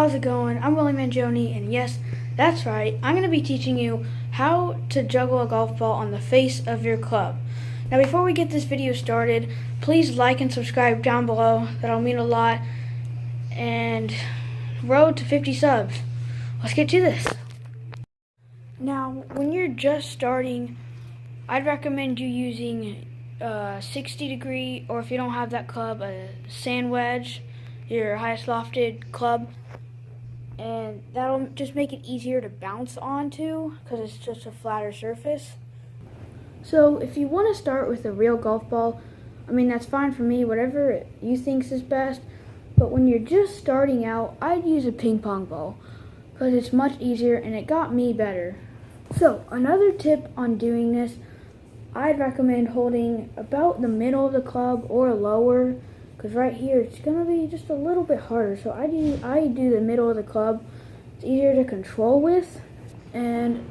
how's it going? I'm Willie Mangione, and yes, that's right, I'm going to be teaching you how to juggle a golf ball on the face of your club. Now before we get this video started, please like and subscribe down below. That'll mean a lot. And road to 50 subs. Let's get to this. Now, when you're just starting, I'd recommend you using 60 degree, or if you don't have that club, a sand wedge, your highest lofted club, and that'll just make it easier to bounce onto because it's just a flatter surface. So if you want to start with a real golf ball, I mean, that's fine for me, whatever you think is best. But when you're just starting out, I'd use a ping pong ball because it's much easier and it got me better. So another tip on doing this, I'd recommend holding about the middle of the club or lower, because right here it's going to be just a little bit harder. So I do the middle of the club. It's easier to control with. And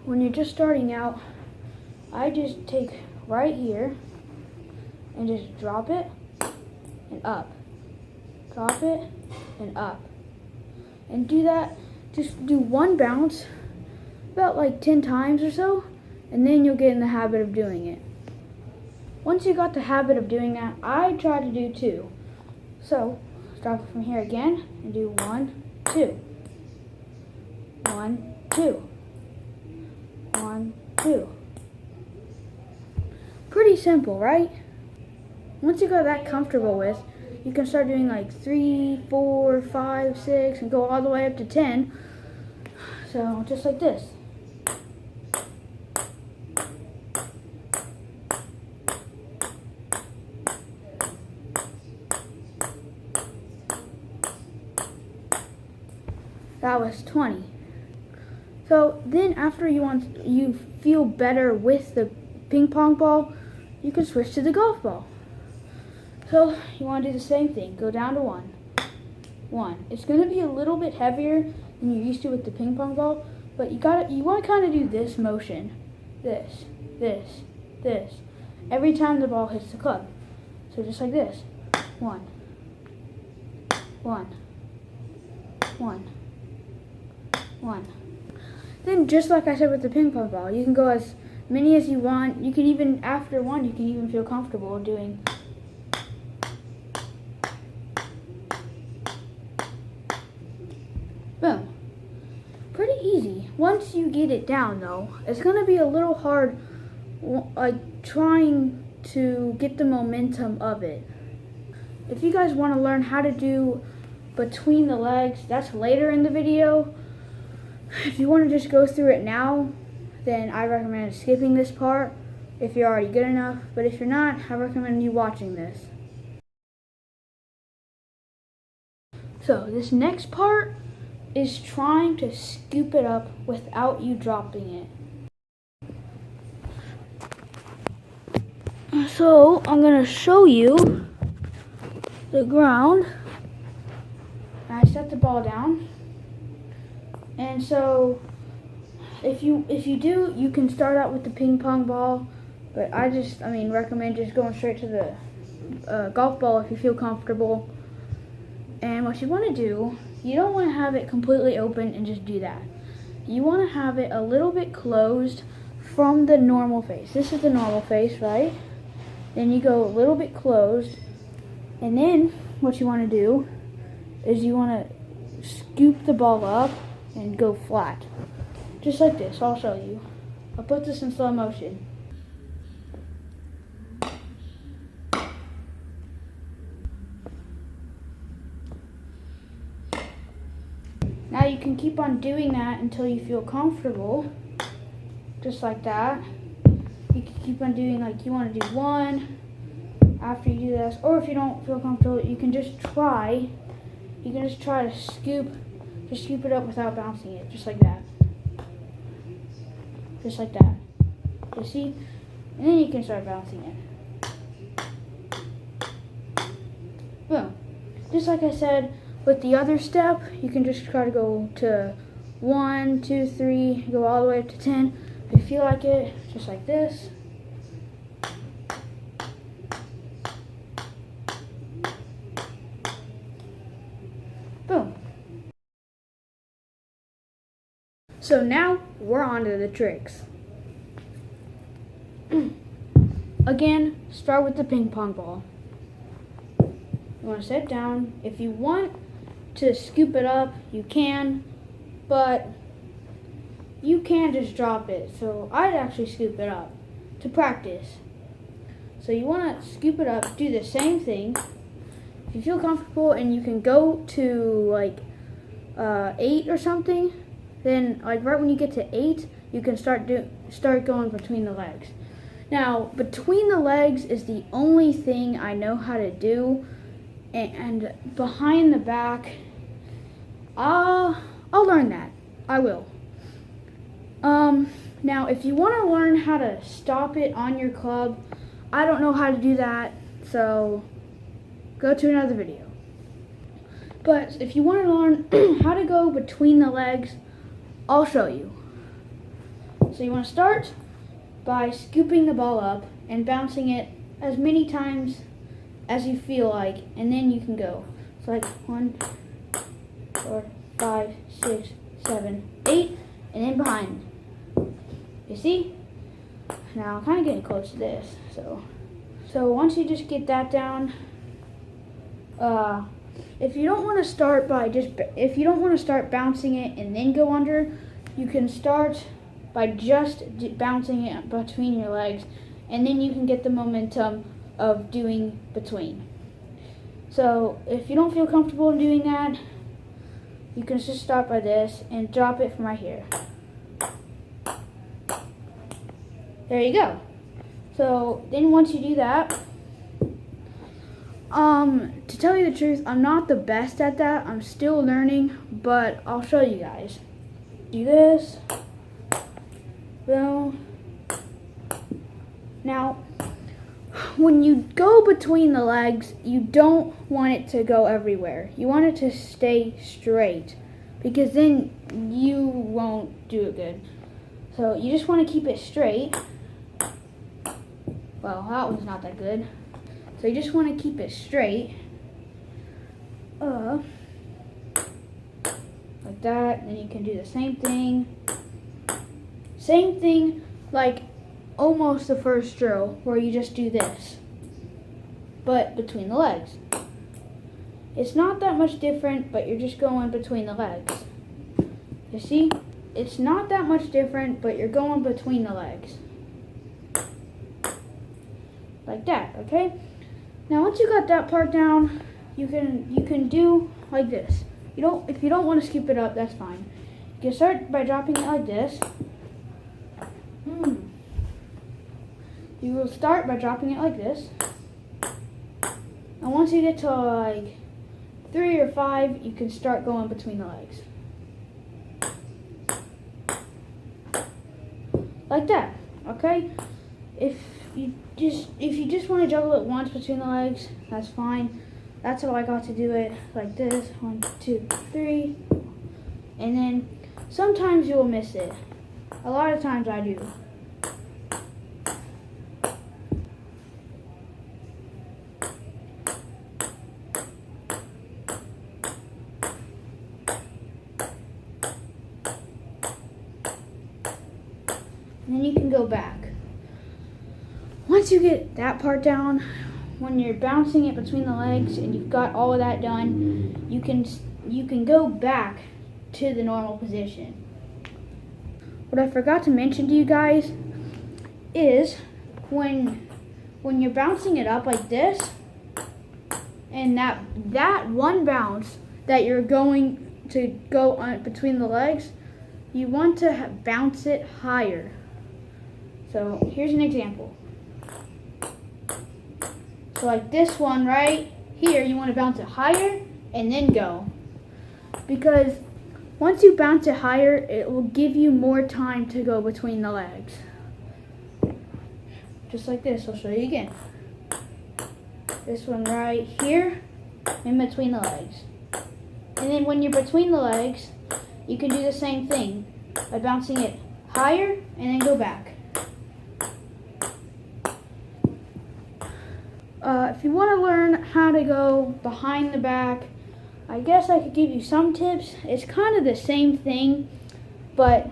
when you're just starting out, I just take right here and just drop it and up. Drop it and up. And do that, just do one bounce about like 10 times or so, and then you'll get in the habit of doing it. Once you got the habit of doing that, I try to do 2. So, drop it from here again and do 1, 2. 1, 2. 1, 2. Pretty simple, right? Once you got that comfortable with, you can start doing like 3, 4, 5, 6, and go all the way up to 10. So, just like this. That was 20. So then after you feel better with the ping pong ball, you can switch to the golf ball. So you want to do the same thing. Go down to 1. 1. It's going to be a little bit heavier than you're used to with the ping pong ball, but you want to kind of do this motion. This, this. Every time the ball hits the club. So just like this. 1. 1. 1. 1. Then just like I said with the ping pong ball, you can go as many as you want. You can even, after 1, you can even feel comfortable doing. Boom. Pretty easy. Once you get it down though, it's going to be a little hard, like trying to get the momentum of it. If you guys want to learn how to do between the legs, that's later in the video. If you want to just go through it now, then I recommend skipping this part if you're already good enough. But if you're not, I recommend you watching this. So this next part is trying to scoop it up without you dropping it. So I'm going to show you the ground. I set the ball down. And so, if you do, you can start out with the ping pong ball, but I recommend just going straight to the golf ball if you feel comfortable. And what you want to do, you don't want to have it completely open and just do that. You want to have it a little bit closed from the normal face. This is the normal face, right? Then you go a little bit closed, and then what you want to do is you want to scoop the ball up and go flat. Just like this. I'll show you. I'll put this in slow motion. Now you can keep on doing that until you feel comfortable. Just like that. You can keep on doing, like, you want to do 1 after you do this. Or if you don't feel comfortable, you can just try. You can just try to scoop it up without bouncing it, just like that. Just like that. You see? And then you can start bouncing it. Boom. Just like I said, with the other step, you can just try to go to 1, 2, 3, go all the way up to 10. If you feel like it, just like this. Boom. So now we're on to the tricks. Again, start with the ping pong ball. You want to sit down. If you want to scoop it up, you can, but you can just drop it. So I'd actually scoop it up to practice. So you want to scoop it up, do the same thing. If you feel comfortable and you can go to like 8 or something, then like right when you get to 8, you can start going between the legs. Now, between the legs is the only thing I know how to do, and behind the back, I'll learn that. I will. Now, if you want to learn how to stop it on your club, I don't know how to do that, so go to another video. But if you want to learn how to go between the legs, I'll show you. So you want to start by scooping the ball up and bouncing it as many times as you feel like, and then you can go. So like 1, 4, 5, 6, 7, 8, and then behind. You see? Now I'm kind of getting close to this. So once you just get that down, if you don't want to start bouncing it and then go under, you can start by just bouncing it between your legs, and then you can get the momentum of doing between. So if you don't feel comfortable in doing that, you can just start by this and drop it from right here. There you go. So then once you do that, to tell you the truth, I'm not the best at that. I'm still learning, but I'll show you guys. Do this. Boom. Now, when you go between the legs, you don't want it to go everywhere. You want it to stay straight, because then you won't do it good. So you just want to keep it straight. Well, that one's not that good. So you just want to keep it straight. Like that. Then you can do the same thing. Same thing like almost the first drill, where you just do this, but between the legs. It's not that much different, but you're just going between the legs. You see? It's not that much different, but you're going between the legs. Like that, okay? Now once you got that part down, you can do like this. If you don't want to scoop it up, that's fine. You can start by dropping it like this. You will start by dropping it like this. And once you get to like 3 or 5, you can start going between the legs. Like that, okay? If you just want to juggle it once between the legs, that's fine. That's how I got to do it, like this. 1, 2, 3. And then sometimes you will miss it. A lot of times I do. And then you can go back. Once you get that part down, when you're bouncing it between the legs and you've got all of that done, you can go back to the normal position. What I forgot to mention to you guys is when you're bouncing it up like this, and that one bounce that you're going to go on between the legs, you want to bounce it higher. So here's an example. So like this one right here, you want to bounce it higher and then go. Because once you bounce it higher, it will give you more time to go between the legs. Just like this, I'll show you again. This one right here, in between the legs. And then when you're between the legs, you can do the same thing by bouncing it higher and then go back. If you want to learn how to go behind the back, I guess I could give you some tips. It's kind of the same thing, but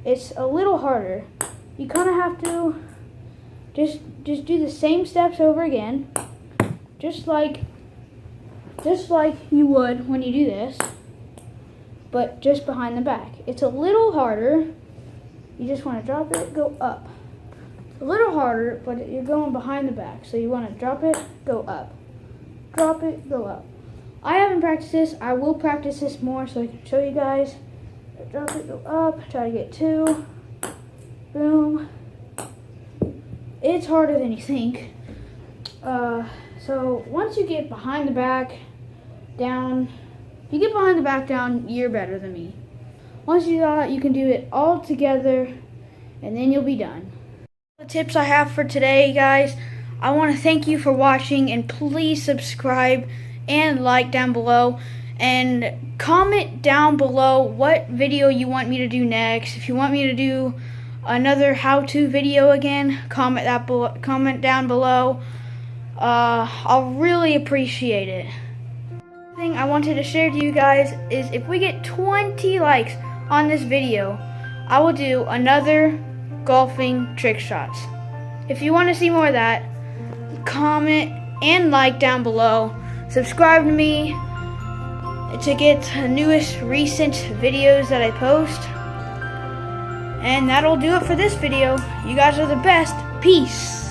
it's a little harder. You kind of have to just do the same steps over again, just like you would when you do this, but just behind the back. It's a little harder. You just want to drop it, go up. A little harder, but you're going behind the back. So you want to drop it, go up. Drop it, go up. I haven't practiced this. I will practice this more so I can show you guys. Drop it, go up, try to get 2. Boom. It's harder than you think. So once you get behind the back down, if you get behind the back down, you're better than me. Once you do that, you can do it all together, and then you'll be done. The tips I have for today, guys, I want to thank you for watching, and please subscribe and like down below, and comment down below what video you want me to do next. If you want me to do another how-to video again, comment down below. I'll really appreciate it. The thing I wanted to share to you guys is if we get 20 likes on this video, I will do another golfing trick shots. If you want to see more of that, comment and like down below. Subscribe to me to get the newest recent videos that I post. And that'll do it for this video. You guys are the best. Peace.